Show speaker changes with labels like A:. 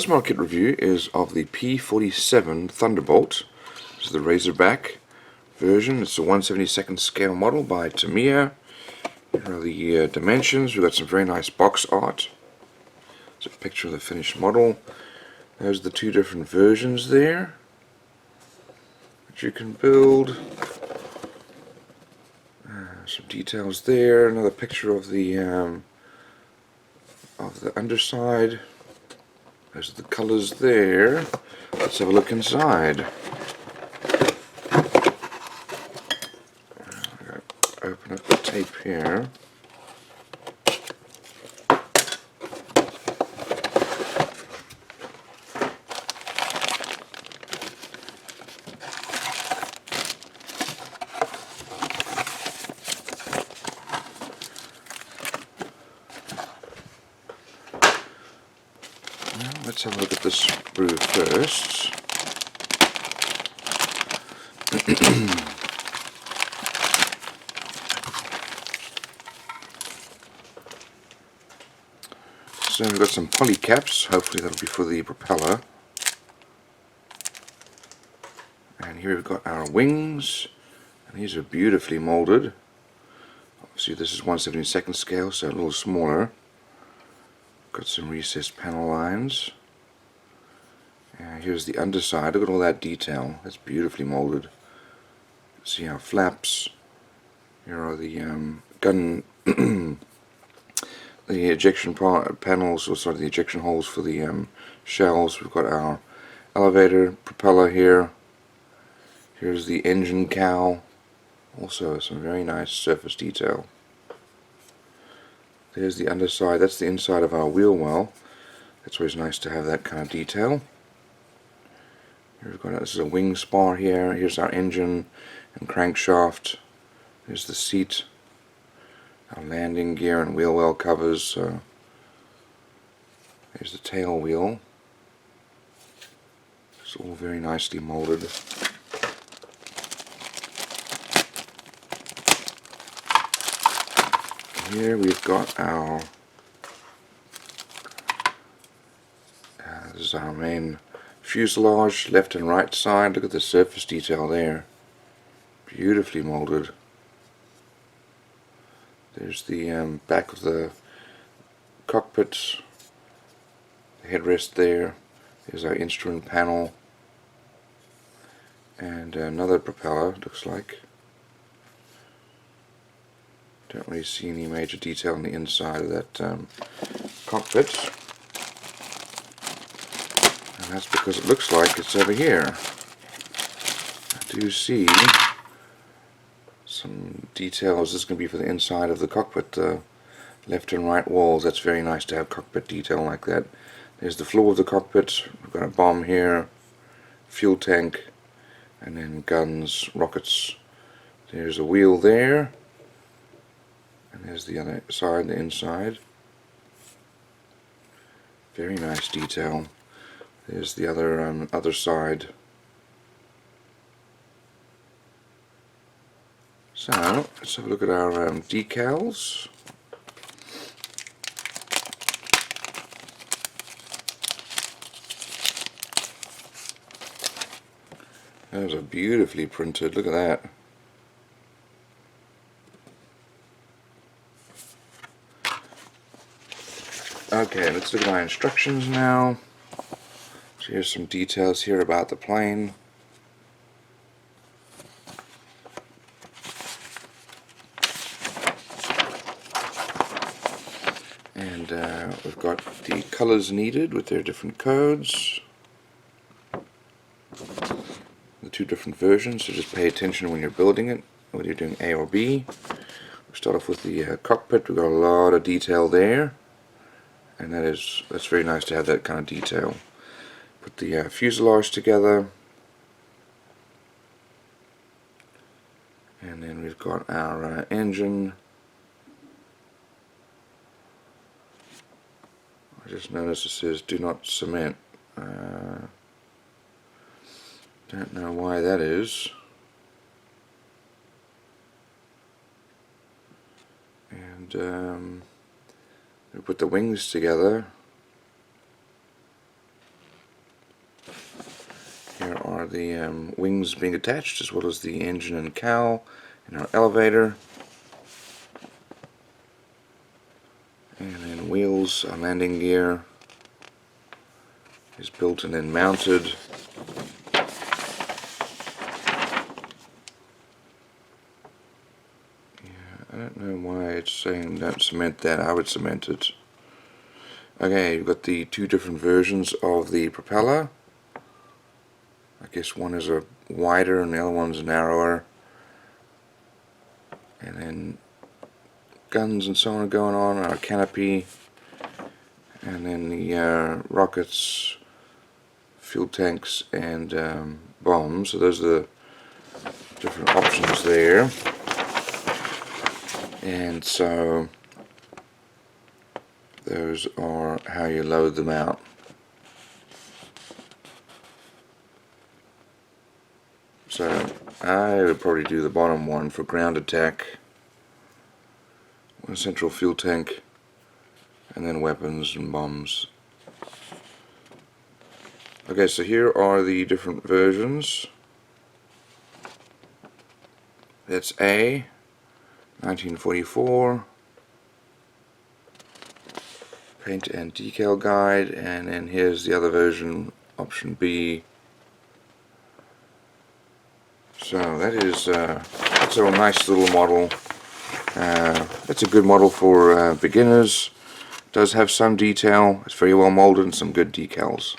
A: This model kit review is of the P-47 Thunderbolt. This is the Razorback version. It's a 1/72nd scale model by Tamiya. Here are the dimensions. We've got some very nice box art. It's a picture of the finished model. There's the two different versions there that you can build. Some details there. Another picture of the underside. Those are the colours there. Let's have a look inside. Open up the tape here. Let's have a look at the sprue first. So we've got some poly caps. Hopefully that'll be for the propeller. And here we've got our wings, and these are beautifully molded. Obviously this is 1/72nd scale, so a little smaller. Got some recessed panel lines. Here's the underside. Look at all that detail. That's beautifully molded. See our flaps. Here are the gun, the ejection panels, or sorry, the ejection holes for the shells. We've got our elevator, propeller here. Here's the engine cowl. Also some very nice surface detail. There's the underside. That's the inside of our wheel well. It's always nice to have that kind of detail. Here we've got, this is a wing spar here. Here's our engine and crankshaft. There's the seat, our landing gear and wheel well covers. There's the tail wheel. It's all very nicely molded. Here we've got our, this is our main fuselage, left and right side. Look at the surface detail there. Beautifully molded. There's the back of the cockpit, the headrest there. There's our instrument panel, and another propeller, looks like. Don't really see any major detail on the inside of that cockpit. And that's because it looks like it's over here. I do see some details. This is going to be for the inside of the cockpit, left and right walls. That's very nice to have cockpit detail like that. There's the floor of the cockpit. We've got a bomb here, fuel tank, and then guns, rockets. There's a wheel there, and there's the other side, the inside. Very nice detail. There's the other side. So let's have a look at our decals. Those are beautifully printed. Look at that. Okay, let's look at my instructions now. So here's some details here about the plane. And we've got the colors needed with their different codes. The two different versions, so just pay attention when you're building it, whether you're doing A or B. We start off with the cockpit. We've got a lot of detail there, and that's very nice to have that kind of detail. Put the fuselage together, and then we've got our engine. I just noticed it says do not cement. Don't know why that is. And we put the wings together. have the wings being attached, as well as the engine and cowl and our elevator. And then wheels, our landing gear is built and then mounted. I don't know why it's saying don't cement that. I would cement it. Okay, you've got the two different versions of the propeller. I guess one is a wider and the other one's narrower. And then guns and so on are going on, our canopy, and then the rockets, fuel tanks, and bombs. So those are the different options there. And so those are how you load them out. So I would probably do the bottom one for ground attack, a central fuel tank, and then weapons and bombs. Okay, so here are the different versions. That's A, 1944, paint and decal guide, and then here's the other version, option B. So that is that's a nice little model. It's a good model for beginners. It does have some detail. It's very well molded and some good decals.